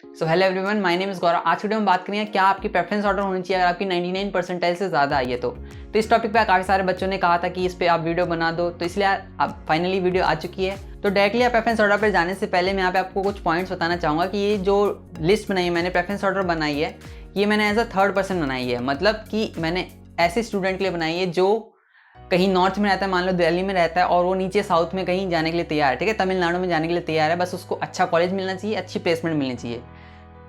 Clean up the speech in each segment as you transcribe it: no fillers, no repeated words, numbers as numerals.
So hello everyone, my name is Gaurav. आज की video में बात करेंगे क्या आपकी प्रेफरेंस ऑर्डर होनी चाहिए अगर आपकी 99 परसेंटाइल से ज़्यादा आई है तो इस टॉपिक पे काफ़ी सारे बच्चों ने कहा था कि इस पे आप वीडियो बना दो, तो इसलिए अब फाइनली वीडियो आ चुकी है। तो डायरेक्टली आप प्रेफरेंस ऑर्डर पर जाने से पहले मैं यहाँ पे आपको कुछ पॉइंट्स बताना चाहूँगा कि ये जो लिस्ट बनाई है मैंने, प्रेफरेंस ऑर्डर बनाई है, ये मैंने एज अ थर्ड पर्सन बनाई है। मतलब कि मैंने ऐसे स्टूडेंट के लिए बनाई है जो कहीं नॉर्थ में रहता है, मान लो दिल्ली में रहता है, और वो नीचे साउथ में कहीं जाने के लिए तैयार है, ठीक है, तमिलनाडु में जाने के लिए तैयार है, बस उसको अच्छा कॉलेज मिलना चाहिए, अच्छी प्लेसमेंट मिलनी चाहिए।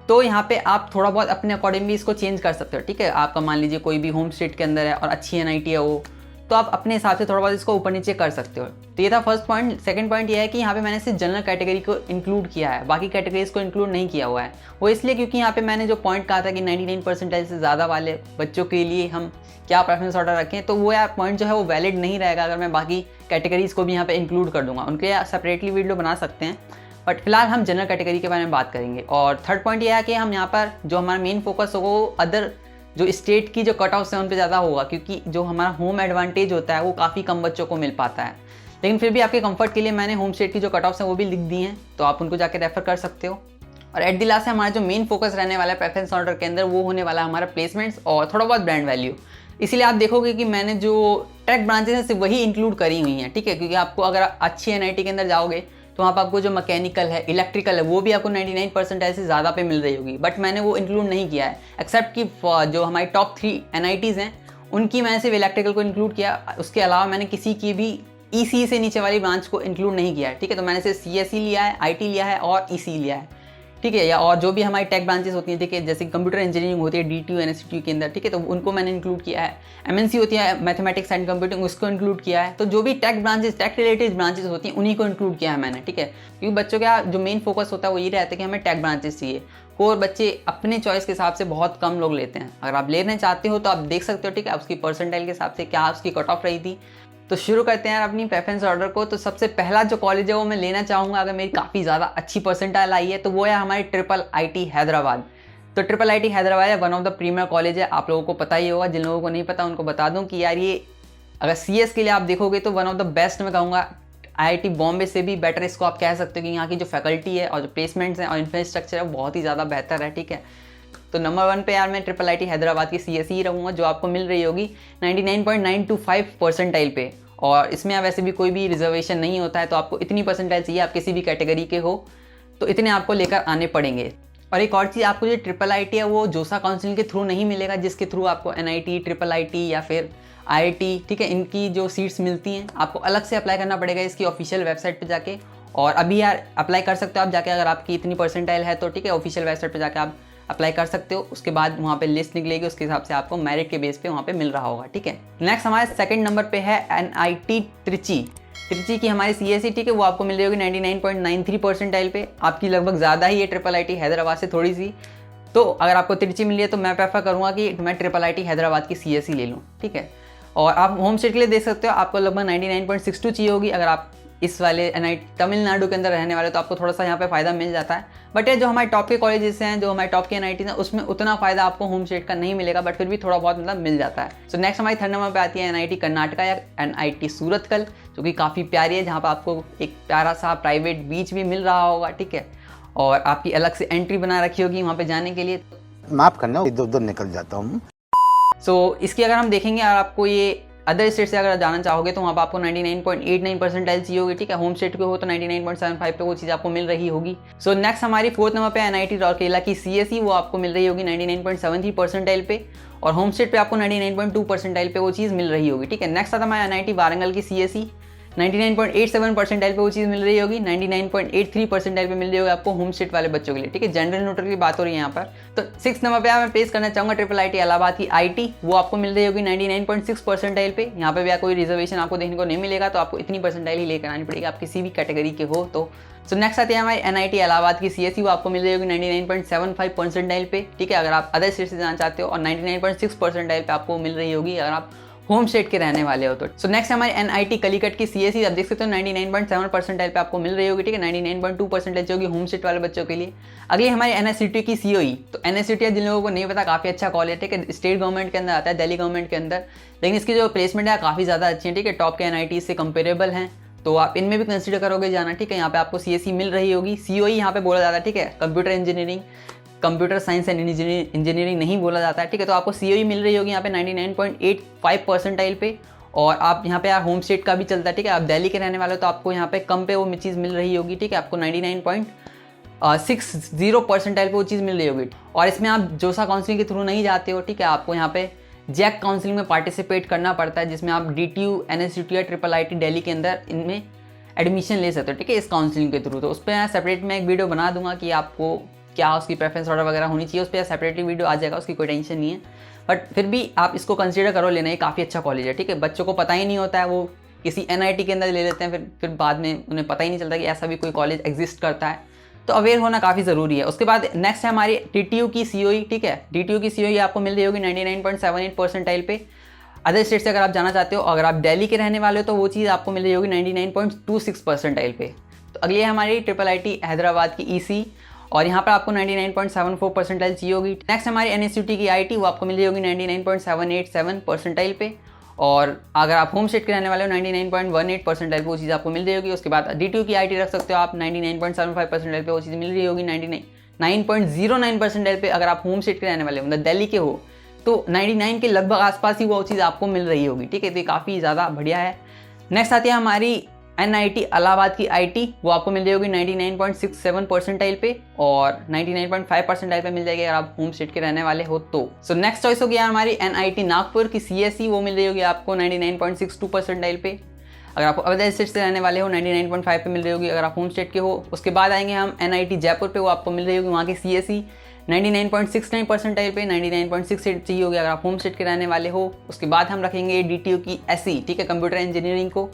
तो यहाँ पे आप थोड़ा बहुत अपने अकॉर्डिंग भी इसको चेंज कर सकते हो, ठीक है। आपका मान लीजिए कोई भी होम स्टेट के अंदर है और अच्छी एनआईटी है वो, तो आप अपने हिसाब से थोड़ा बहुत इसको ऊपर नीचे कर सकते हो। तो ये था फर्स्ट पॉइंट। सेकंड पॉइंट ये है कि यहाँ पे मैंने सिर्फ जनरल कैटेगरी को इंक्लूड किया है, बाकी कैटेगरीज को इंक्लूड नहीं किया हुआ है। वो इसलिए क्योंकि यहाँ पे मैंने जो पॉइंट कहा था कि 99 परसेंटाइल से ज़्यादा वाले बच्चों के लिए हम क्या प्रेफरेंस ऑर्डर रखें, तो वो यार पॉइंट जो है वो वैलिड नहीं रहेगा अगर मैं बाकी कैटेगरीज को भी यहाँ पे इंक्लूड कर दूंगा। उनके लिए सेपरेटली वीडियो बना सकते हैं, बट फिलहाल हम जनरल कैटेगरी के बारे में बात करेंगे। और थर्ड पॉइंट ये है कि हम यहाँ पर जो हमारा मेन फोकस होगा वो अदर जो स्टेट की जो कट ऑफ्स है उन पर ज़्यादा होगा, क्योंकि जो हमारा होम एडवांटेज होता है वो काफ़ी कम बच्चों को मिल पाता है। लेकिन फिर भी आपके कंफर्ट के लिए मैंने होम स्टेट की जो कट ऑफ्स हैं वो भी लिख दी हैं, तो आप उनको जाके रेफर कर सकते हो। और एट द लास्ट हमारा जो मेन फोकस रहने वाला है प्रेफरेंस ऑर्डर के अंदर, वो होने वाला है हमारा प्लेसमेंट्स और थोड़ा बहुत ब्रांड वैल्यू। इसीलिए आप देखोगे कि मैंने जो टेक ब्रांचेस हैं सिर्फ वही इंक्लूड करी हुई हैं, ठीक है, क्योंकि आपको अगर अच्छी एनआईटी के अंदर जाओगे तो वहाँ पर आपको जो मैकेनिकल है, इलेक्ट्रिकल है, वो भी आपको 99 परसेंटाइल से ज़्यादा पे मिल रही होगी, बट मैंने वो इंक्लूड नहीं किया है। एक्सेप्ट कि जो हमारी टॉप 3 एनआईटीज़ हैं उनकी मैंने सिर्फ इलेक्ट्रिकल को इंक्लूड किया, उसके अलावा मैंने किसी की भी ईसी से नीचे वाली ब्रांच को इंक्लूड नहीं किया है, ठीक है। तो मैंने सिर्फ सीएसई लिया है, आईटी लिया है और ईसी लिया है, ठीक है, या और जो भी हमारी टेक ब्रांचेस होती हैं, ठीक है, जैसे कंप्यूटर इंजीनियरिंग होती है डीटीयू एनएसटीयू के अंदर, ठीक है, तो उनको मैंने इंक्लूड किया है। एमएनसी होती है मैथमेटिक्स एंड कंप्यूटिंग, उसको इंक्लूड किया है। तो जो भी tech branches, tech related branches होती हैं उन्हीं को इंक्लूड किया है मैंने, ठीक है, क्योंकि बच्चों का जो मेन फोकस होता है वो ये रहता है कि हमें टेक ब्रांचेस चाहिए। कोर बच्चे अपने चॉइस के हिसाब से बहुत कम लोग लेते हैं। अगर आप लेना चाहते हो तो आप देख सकते हो, ठीक है, उसकी परसेंटाइल के हिसाब से क्या उसकी कट ऑफ रही थी। तो शुरू करते हैं यार अपनी प्रेफरेंस ऑर्डर को। तो सबसे पहला जो कॉलेज है वो मैं लेना चाहूँगा, अगर मेरी काफ़ी ज़्यादा अच्छी परसेंटाइल आई है, तो वो है हमारी ट्रिपल आईटी हैदराबाद। तो ट्रिपल आईटी हैदराबाद है one of the premier college है, आप लोगों को पता ही होगा। जिन लोगों को नहीं पता उनको बता दूं कि यार ये अगर सीएस के लिए आप देखोगे तो वन ऑफ द बेस्ट मैं कहूँगा। आईआईटी बॉम्बे से भी बेटर इसको आप कह सकते हो कि यहाँ की जो फैकल्टी है और जो प्लेसमेंट्स हैं और इंफ्रास्ट्रक्चर है वो बहुत ही ज़्यादा बेहतर है, ठीक है। तो नंबर 1 पे यार मैं ट्रिपल आईटी हैदराबाद की सीएसई ही रहूँगा, जो आपको मिल रही होगी 99.925 परसेंटाइल पे। और इसमें आप वैसे भी कोई भी रिजर्वेशन नहीं होता है, तो आपको इतनी परसेंटाइल चाहिए, आप किसी भी कैटेगरी के हो तो इतने आपको लेकर आने पड़ेंगे। और एक और चीज़, आपको जो ट्रिपल आईटी है वो जोसा काउंसिल के थ्रू नहीं मिलेगा, जिसके थ्रू आपको एनआईटी, ट्रिपल आईटी या फिर आईआईटी, ठीक है, इनकी जो सीट्स मिलती हैं आपको अलग से अप्लाई करना पड़ेगा इसकी ऑफिशियल वेबसाइट पर जाके। और अभी यार अप्लाई कर सकते हो आप जाके, अगर आपकी इतनी परसेंटाइल है तो, ठीक है, ऑफिशियल वेबसाइट पर जाके आप अप्लाई कर सकते हो। उसके बाद वहाँ पे लिस्ट निकलेगी, उसके हिसाब से आपको मेरिट के बेस पे वहाँ पे मिल रहा होगा, ठीक है। नेक्स्ट हमारे सेकंड नंबर पे है एनआईटी त्रिची की हमारी सीएसई, ठीक है, वो आपको मिल रही होगी 99.93 परसेंटाइल पे। आपकी लगभग ज़्यादा ही है ट्रिपल आईटी हैदराबाद से थोड़ी सी। तो अगर आपको त्रिची मिली है तो मैं प्रेफर करूँगा कि मैं ट्रिपल आईटी हैदराबाद की सीएसई ले लूँ, ठीक है। और आप होम स्टेट के लिए देख सकते हो, आपको लगभग 99.62 चाहिए होगी। अगर आप इस वाले एनआईटी तमिलनाडु के अंदर रहने वाले तो आपको थोड़ा सा यहाँ पे फ़ायदा मिल जाता है। बट ये जो हमारे टॉप के कॉलेजेस हैं, जो हमारे टॉप के एनआईटी हैं, उसमें उतना फ़ायदा आपको होम स्टेट का नहीं मिलेगा, बट फिर भी थोड़ा बहुत मतलब मिल जाता है। सो नेक्स्ट हमारी थर्ड नंबर पे आती है एनआईटी कर्नाटका या एनआईटी सूरतकल, जो कि काफ़ी प्यारी है, जहाँ पर आपको एक प्यारा सा प्राइवेट बीच भी मिल रहा होगा, ठीक है, और आपकी अलग से एंट्री बना रखी होगी वहाँ पर जाने के लिए। माफ़ करना, इधर उधर निकल जाता हूँ। सो इसकी अगर हम देखेंगे, अगर आपको ये अदर स्टेट से अगर जाना चाहोगे तो वहाँ पर आपको 99.89 परसेंटाइल चाहिए होगी, ठीक है। होम स्टेट के हो तो 99.75 पे वो चीज़ आपको मिल रही होगी। सो नेक्स्ट हमारी फोर्थ नंबर पे एनआईटी राउरकेला की सीएसई, वो आपको मिल रही होगी 99.73 परसेंटाइल पे, और होम स्टेट पे आपको 99.2 परसेंटाइल पे वो चीज़ मिल रही होगी, ठीक है। नेक्स्ट आता हमारा एनआईटी वारंगल की सीएसई, 99.87 परसेंटाइल पे वो चीज़ मिल रही होगी, 99.83 परसेंटाइल पे मिल रही होगी आपको होम स्टेट वाले बच्चों के लिए, ठीक है। जनरल न्यूट्रल की बात हो रही है यहाँ पर। तो 6 नंबर पे मैं प्लेस करना चाहूँगा ट्रिपल आईटी इलाहाबाद की आईटी, वो आपको मिल रही होगी 99.6 परसेंटाइल पे। यहाँ पे भी कोई रिजर्वेशन आपको देखने को नहीं मिलेगा, तो आपको इतनी परसेंटाइल ही लेकर आनी पड़ेगी, आप किसी भी कैटेगरी के हो तो। सो नेक्स्ट आती है हमारी एनआईटी इलाहाबाद की सीएसई, वो आपको मिल रही होगी 99.75 परसेंटाइल पे, ठीक है, अगर आप अदर स्टेट से जाना चाहते हो, और 99.6 परसेंटाइल पे आपको मिल रही होगी अगर आप होम स्टेट के रहने वाले हो तो। सो नेक्स्ट हमारी एनआईटी कलीकट की सीएसई, आप देख सकते हो 99.7 परसेंटाइल पे आपको मिल रही होगी, ठीक है, 99.2 परसेंटाइल होगी होम स्टेट वाले बच्चों के लिए। अगली हमारी एनएससीटी की सीओई, तो एनएससीटी जिन लोगों को नहीं पता काफ़ी अच्छा कॉलेज है, ठीक है, स्टेट गवर्नमेंट के अंदर आता है, दिल्ली गवर्नमेंट के अंदर, लेकिन इसकी जो प्लेसमेंट है काफ़ी ज़्यादा अच्छी है, ठीक है, टॉप के एनआईटी से कंपेरेबल हैं। तो आप इनमें भी कंसिडर करोगे जाना, ठीक है। यहाँ पे आपको CSE मिल रही होगी, COE यहाँ पे बोला जाता है, ठीक है। Computer engineering, computer science and engineering नहीं बोला जाता है, ठीक है। तो आपको COE मिल रही होगी यहाँ पे 99.85 परसेंटाइल पे। और आप यहाँ पे यार होम स्टेट का भी चलता है, ठीक है। आप दिल्ली के रहने वाले हो तो आपको यहाँ पे कम पे वो चीज़ मिल रही होगी, ठीक है। आपको 99.60 परसेंटाइल पे वो चीज़ मिल रही होगी। और इसमें आप जोसा काउंसलिंग के थ्रू नहीं जाते हो, ठीक है। आपको यहाँ पे जैक काउंसलिंग में पार्टिसिपेट करना पड़ता है, जिसमें आप DTU, NSUT या IIIT दिल्ली के अंदर इनमें एडमिशन ले सकते हो, ठीक है, इस काउंसलिंग के थ्रू। तो उस पर सेपरेट मैं एक वीडियो बना दूंगा कि आपको क्या उसकी प्रेफरेंस ऑर्डर वगैरह होनी चाहिए, उस पर सेपरेटली वीडियो आ जाएगा, उसकी कोई टेंशन नहीं है। बट फिर भी आप इसको कंसीडर करो लेना, ये काफ़ी अच्छा कॉलेज है, ठीक है। बच्चों को पता ही नहीं होता है, वो किसी NIT के अंदर ले लेते हैं, फिर बाद में उन्हें पता ही नहीं चलता कि ऐसा भी कोई कॉलेज एग्जिस्ट करता है। तो अवेयर होना काफ़ी ज़रूरी है। उसके बाद नेक्स्ट है हमारी DTU की COE, ठीक है। DTU की COE आपको मिल रही होगी 99.78 परसेंटाइल पे। अदर स्टेट से अगर आप जाना चाहते हो, अगर आप दिल्ली के रहने वाले हो तो वो चीज़ आपको मिल रही होगी 99.26 परसेंटाइल पे। तो अगली है हमारी IIIT हैदराबाद की EC, और यहाँ पर आपको 99.74 परसेंटाइल चाहिए होगी। नेक्स्ट हमारी NSUT की IT, वो आपको मिल रही होगी 99.787 परसेंटाइल पे। और अगर आप होम स्टेट के रहने वाले हो 99.18 परसेंटाइल पे वो चीज़ आपको मिल रही होगी। उसके बाद DTU की IT रख सकते हो आप 99.75 परसेंटाइल पे वो चीज़ मिल रही होगी। 99.09 परसेंटाइल पे अगर आप होम स्टेट के रहने वाले हो, मतलब दिल्ली के हो, तो 99 के लगभग आसपास ही वो चीज़ आपको मिल रही होगी, ठीक है। तो ये काफ़ी ज़्यादा बढ़िया है। नेक्स्ट आती है हमारी NIT इलाहाबाद की IT, वो आपको मिल रही होगी 99.67 परसेंटाइल पे, और 99.5 परसेंटाइल पे मिल जाएगी अगर आप होम स्टेट के रहने वाले हो तो। सो नेक्स्ट चॉइस हो गया हमारी NIT नागपुर की CSE, वो मिल रही होगी आपको 99.62 परसेंटाइल पे। अगर आप अदर स्टेट से रहने वाले हो 99.5 पे मिल रही होगी अगर आप होम स्टेट के हो। उसके बाद आएंगे हम NIT जयपुर पे, वो आपको मिल रही होगी वहाँ की CSE 99.69 परसेंटाइल पे। 99.68 चाहिए होगी अगर आप होम स्टेट के रहने वाले हो। उसके बाद हम रखेंगे DTU की SE, ठीक है, कंप्यूटर इंजीनियरिंग को,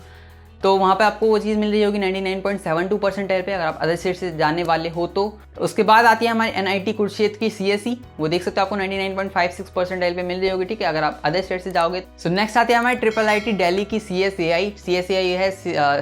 तो वहाँ पे आपको वो चीज़ मिल रही होगी 99.72 परसेंटाइल पे अगर आप अदर स्टेट से जाने वाले हो तो। उसके बाद आती है हमारी NIT कुरुक्षेत्र की CSE, वो देख सकते हो आपको 99.56 परसेंटाइल पे मिल रही होगी, ठीक है, अगर आप अदर स्टेट से जाओगे। सो नेक्स्ट आती है हमारी IIIT दिल्ली की CSAI है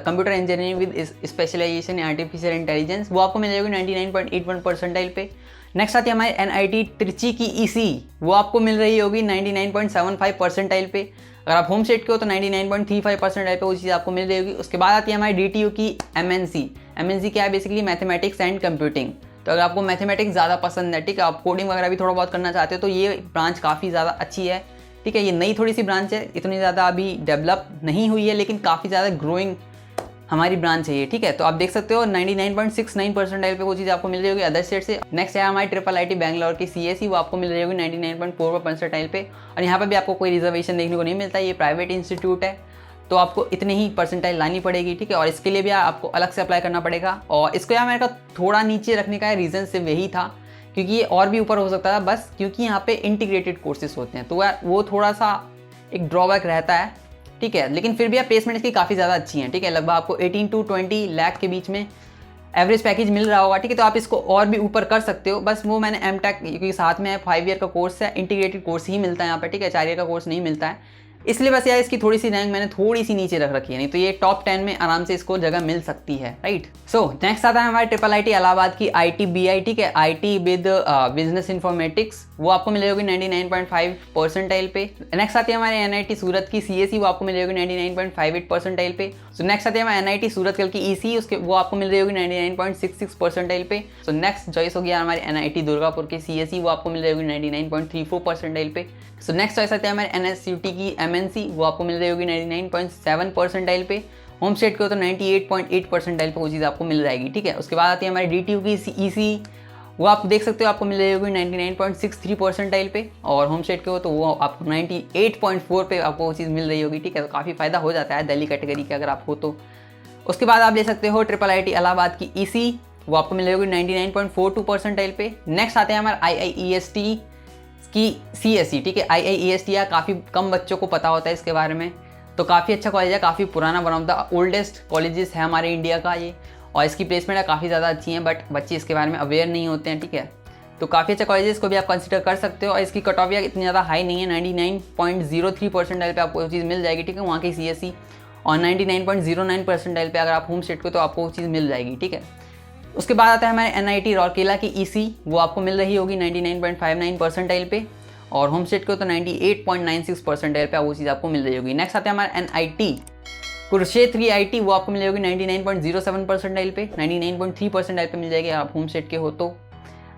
computer engineering with specialisation in artificial intelligence, वो आपको मिल रही होगी 99.81 परसेंटाइल पे। नेक्स्ट आती है हमारी NIT त्रिची की EC, वो आपको मिल रही होगी 99.75 परसेंटाइल पे। अगर आप होम स्टेट के हो तो 99.35 परसेंटाइल पे वो चीज़ आपको मिल रही होगी। उसके बाद आती है हमारी DTU की MNC क्या है, बेसिकली मैथमेटिक्स एंड कंप्यूटिंग। तो अगर आपको मैथमेटिक्स ज़्यादा पसंद है, ठीक है, आप कोडिंग वगैरह भी थोड़ा बहुत करना चाहते हो तो ये ब्रांच काफ़ी ज़्यादा अच्छी है, ठीक है। ये नई थोड़ी सी ब्रांच है, इतनी ज़्यादा अभी डेवलप नहीं हुई है, लेकिन काफ़ी ज़्यादा ग्रोइंग हमारी ब्रांच है ये, ठीक है। तो आप देख सकते हो 99.69 परसेंटाइल पे वो चीज़ आपको मिल रही होगी अदर स्टेट से। नेक्स्ट है हमारी IIIT बैंगलोर की CSE, वो आपको मिल रही होगी 99.4 परसेंटाइल पे। और यहाँ पे भी आपको कोई रिजर्वेशन देखने को नहीं मिलता, ये प्राइवेट इंस्टीट्यूट है, तो आपको इतनी ही परसेंटाइल लानी पड़ेगी, ठीक है। और इसके लिए भी आपको अलग से अप्लाई करना पड़ेगा। और इसको यहाँ मेरे का थोड़ा नीचे रखने का रीज़न सिर्फ यही था क्योंकि ये और भी ऊपर हो सकता था, बस क्योंकि यहाँ पे इंटीग्रेटेड कोर्सेज होते हैं तो वो थोड़ा सा एक ड्रॉबैक रहता है, ठीक है। लेकिन फिर भी आप प्लेसमेंट इसकी काफ़ी ज़्यादा अच्छी हैं, ठीक है। लगभग आपको 18 to 20 लाख के बीच में एवरेज पैकेज मिल रहा होगा, ठीक है। तो आप इसको और भी ऊपर कर सकते हो, बस वो मैंने MTech क्योंकि साथ में 5 ईयर का कोर्स है, इंटीग्रेटेड कोर्स ही मिलता है यहाँ पर, ठीक है, 4 ईयर का कोर्स नहीं मिलता है, इसलिए बस यार इसकी थोड़ी सी रैंक मैंने थोड़ी सी नीचे रख रखी है, नहीं तो ये टॉप 10 में आराम से इसको जगह मिल सकती है, राइट। सो नेक्स्ट आता है हमारे IIIT इलाहाबाद की ITBI, ठीक है, IT विद बिजनेस इन्फॉर्मेटिक्स, वो आपको मिल होगी 99.5 परसेंटाइल पे। नेक्स्ट आती है हमारे NIT सूरत की CSE, वो आपको मिल होगी 99.58 परसेंटाइल पे। सो नेक्स्ट आती है हमारे NIT सूरत कल की EC, उसके वो आपको मिल रही होगी 99.66 परसेंटाइल पे। सो नेक्स्ट चॉइस हो गया हमारे NIT दुर्गापुर की CSE, वो आपको मिल रही होगी 99.34 परसेंटाइल पे। सो नेक्स्ट चॉइस आती है हमारे NSUT की MNC, वो आपको मिल रही होगी 99.7 परसेंटाइल पे। होम स्टेट के हो तो 98.8 परसेंटाइल पे वो चीज़ आपको मिल जाएगी, ठीक है। उसके बाद आती है हमारी DTU की EC, वो आप देख सकते हो आपको मिल रही होगी 99.63 परसेंटाइल पे, और होम स्टेट के हो तो वो आपको 98.4 पे आपको वो चीज़ मिल रही होगी, ठीक है। तो काफ़ी फ़ायदा हो जाता है दिल्ली कैटेगरी के अगर आप हो तो। उसके बाद आप ले सकते हो IIIT इलाहाबाद की EC, वो आपको मिल रही होगी 99.42 परसेंटाइल पे। नेक्स्ट आते हैं हमारे IIEST की CSE, ठीक है। IIEST या काफ़ी कम बच्चों को पता होता है इसके बारे में, तो काफ़ी अच्छा कॉलेज है, काफ़ी पुराना, one of the oldest colleges है हमारे इंडिया का ये, और इसकी प्लेसमेंट काफ़ी ज़्यादा अच्छी हैं, बट बच्चे इसके बारे में अवेयर नहीं होते हैं, ठीक है। तो काफ़ी अच्छा कॉलेज है, इसको भी आप कंसिडर कर सकते हो। और इसकी कट ऑफ इतनी ज़्यादा हाई नहीं है, 99.03 परसेंटाइल पे आपको वो चीज़ मिल जाएगी, ठीक है, वहाँ की CSE। और 99.09 परसेंटाइल पे अगर आप होम स्टेट को तो आपको वो चीज़ मिल जाएगी, ठीक है। उसके बाद आता है हमारे NIT रौरकेला की EC, वो आपको मिल रही होगी 99.59 परसेंटाइल पे, और होम स्टेट को तो 98.96 परसेंटाइल पे वो चीज़ आपको मिल रही होगी। नेक्स्ट आते हैं हमारे NIT कुरुक्षेत्र की आईटी वो आपको मिल जाएगी 99.07 परसेंटाइल पे, 99.3 परसेंटाइल पे मिल जाएगी आप होम स्टेट के हो तो।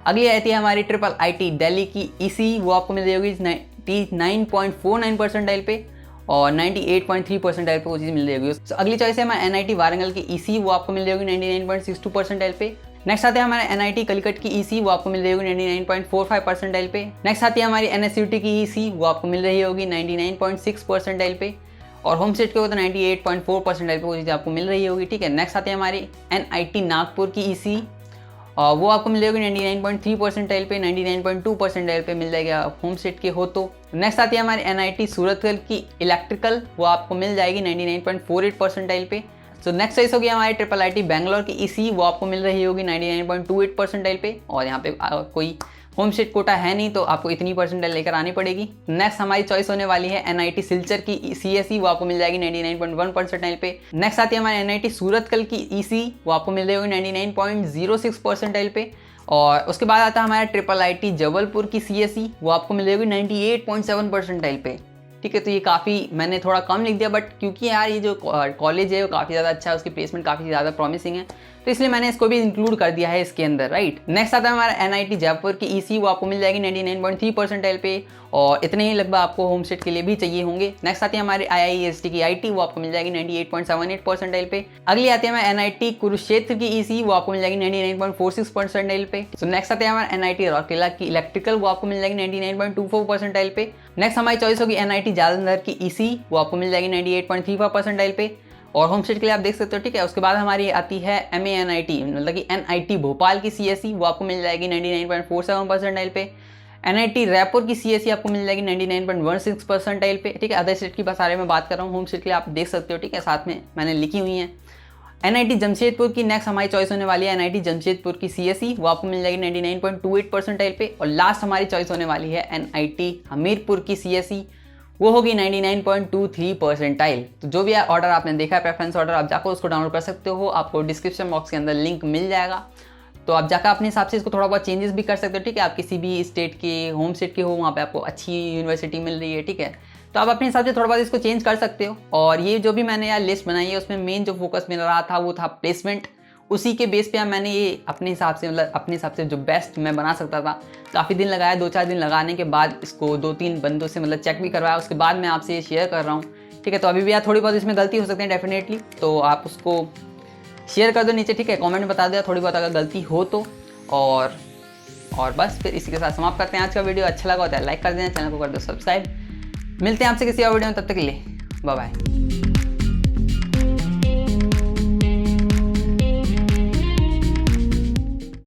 अगली आती है हमारी ट्रिपल आईटी दिल्ली की ईसी, वो आपको मिल जाएगी 99.49 परसेंटाइल पे और 98.3 परसेंटाइल पे वो चीज़ मिल जाएगी। तो अगली चॉइस है हमारे एनआईटी वारंगल की ईसी, वो आपको मिल जाएगी 99.62 परसेंटाइल पे। नेक्स्ट आते हैं हमारे एनआईटी कलिकट की ईसी, वो आपको मिल रही होगी 99.45 परसेंटाइल पे। नेक्स्ट आती है हमारी एनएसयूटी की ईसी, वो आपको मिल रही होगी 99.6 परसेंटाइल पे और होम स्टेट के हो तो 98.4 परसेंटाइल पे वो चीज़ आपको मिल रही होगी, ठीक है। नेक्स्ट आती है हमारी एनआईटी नागपुर की ईसी, और वो आपको मिल जाएगी 99.3 परसेंटाइल पे, 99.2 परसेंटाइल पे मिल जाएगा होम स्टेट के हो तो। नेक्स्ट आती है हमारी एनआईटी सूरतगढ़ की इलेक्ट्रिकल, वो आपको मिल जाएगी 99.48 परसेंटाइल पे। सो नेक्स्ट चॉइस होगी हमारी ट्रिपल आईटी बैंगलोर की ईसी, वो आपको मिल रही होगी 99.28 परसेंटाइल पे और यहाँ पे कोई होम स्टेट कोटा है नहीं तो आपको इतनी परसेंटाइल लेकर आनी पड़ेगी। नेक्स्ट हमारी चॉइस होने वाली है एनआईटी सिलचर की सीएसई, वो आपको मिल जाएगी 99.1 परसेंटाइल पे। नेक्स्ट आती है हमारे एनआईटी सूरतगढ़ की ईसी, वो आपको मिल रही होगी 99.06 परसेंटाइल पे और उसके बाद आता है हमारा ट्रिपल आईटी जबलपुर की सीएसई, वो आपको मिल रही होगी 98.7 परसेंटाइल पे, ठीक है। तो ये काफ़ी मैंने थोड़ा कम लिख दिया, बट क्योंकि यार ये जो कॉलेज है वो काफ़ी ज़्यादा अच्छा है, उसकी प्लेसमेंट काफ़ी ज़्यादा प्रॉमिसिंग है, तो इसलिए मैंने इसको भी इंक्लूड कर दिया है इसके अंदर, राइट। नेक्स्ट आता है हमारा एनआईटी जयपुर की ईसी, वो आपको मिल जाएगी 99.3 परसेंटाइल पे और इतने ही लगभग आपको होम स्टेट के लिए भी चाहिए होंगे। नेक्स्ट आती है हमारे आईआईएसटी की आईटी, वो आपको मिल जाएगी 98.78 परसेंटाइल पे। अगली आती है हमारे एनआईटी कुरुक्षेत्र की ईसी, वो आपको मिल जाएगी 99.46 परसेंटाइल पे। सो नेक्स्ट आते हैं हमारे एनआईटी रौरकेला की इलेक्ट्रिकल, वो आपको मिल जाएगी 99.24 परसेंटाइल पे। नेक्स्ट हमारी चॉइस होगी एनआईटी जालंधर की ईसी, वो आपको मिल जाएगी 98.35 परसेंटाइल पे और होम स्टेट के लिए आप देख सकते हो, ठीक है। उसके बाद हमारी आती है एमएएनआईटी, मतलब कि एनआईटी भोपाल की सीएसई, वो आपको मिल जाएगी 99.47 परसेंटाइल पे। एनआईटी रायपुर की सीएसई आपको मिल जाएगी 99.16 परसेंटाइल पे, ठीक है। अदर स्टेट की बारे में बात कर रहा हूँ, होम स्टेट के लिए आप देख सकते हो, ठीक है, साथ में मैंने लिखी हुई हैं। एनआईटी जमशेदपुर की नेक्स्ट हमारी चॉइस होने वाली है एनआईटी जमशेदपुर की सीएसई, वो आपको मिल जाएगी 99.28 परसेंटाइल पे और लास्ट हमारी चॉइस होने वाली है एनआईटी हमीरपुर की सीएसई, वो होगी 99.23 परसेंटाइल। तो जो भी ऑर्डर आपने देखा है प्रेफरेंस ऑर्डर, आप जाकर उसको डाउनलोड कर सकते हो, आपको डिस्क्रिप्शन बॉक्स के अंदर लिंक मिल जाएगा, तो आप जाकर अपने हिसाब से इसको थोड़ा बहुत चेंजेस भी कर सकते हो, ठीक है। आप किसी भी स्टेट के होम स्टेट के हो, वहाँ पे आपको अच्छी यूनिवर्सिटी मिल रही है, ठीक है, तो आप अपने हिसाब से थोड़ा बहुत इसको चेंज कर सकते हो। और ये जो भी मैंने यार लिस्ट बनाई है उसमें मेन जो फोकस मिल रहा था वो था प्लेसमेंट, उसी के बेस पे मैंने ये अपने हिसाब से, मतलब अपने हिसाब से जो बेस्ट मैं बना सकता था। काफ़ी दिन लगाया, 2-4 दिन लगाने के बाद इसको 2-3 बंदों से मतलब चेक भी करवाया, उसके बाद मैं आपसे ये शेयर कर रहा हूँ, ठीक है। तो अभी भी यार थोड़ी बहुत इसमें गलती हो सकती है डेफिनेटली, तो आप उसको शेयर कर दो नीचे, ठीक है, कमेंट में बता दो थोड़ी बहुत अगर गलती हो तो। और बस फिर इसी के साथ समाप्त करते हैं आज का वीडियो। अच्छा लगा होता है लाइक कर देना, चैनल को कर दो सब्सक्राइब। मिलते हैं आपसे किसी और वीडियो में, तब तक के लिए बाय बाय।